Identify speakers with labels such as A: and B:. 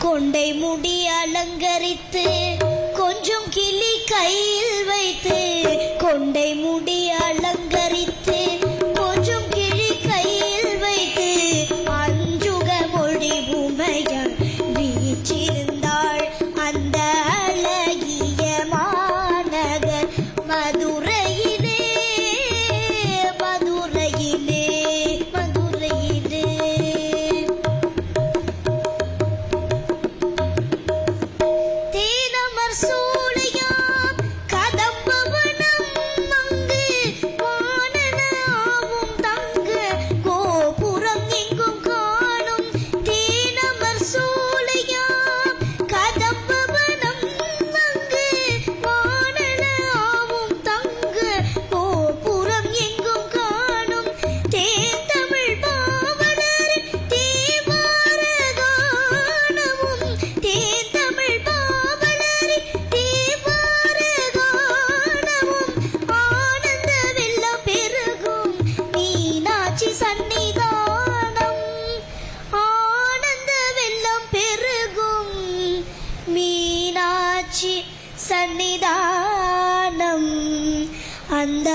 A: கொண்டை முடி அலங்கரித்து கொஞ்சம் கிளி கையில் வைத்து கொண்டை முடி அலங்கரித்து கொஞ்சம் கிளி கையில் வைத்து அஞ்சுக மொழி உமையாள் வீற்றிருந்தாள் அந்த அழகிய மாநகர் மதுரையிலே மதுரையிலே மதுரையிலே. தேனமர் சூளையாம் கதம்பவனம் அங்கு வானனாவும் தங்கு கோபுரம் எங்கும் காணும். தேனமர் சூளையாம் கதம்பவனம் அங்கு வானனாவும் தங்கு கோபுரம் எங்கும் காணும். தேந்தமிழ் பாவலரின் தேவார கானமும் தேந்தமிழ் பாவலரின் தேவார கானமும் ஆனந்த வெள்ளம் பெருகும் மீனாட்சி சன்னிதானம். ஆனந்த வெள்ளம் பெருகும் மீனாட்சி சன்னிதானம் அந்த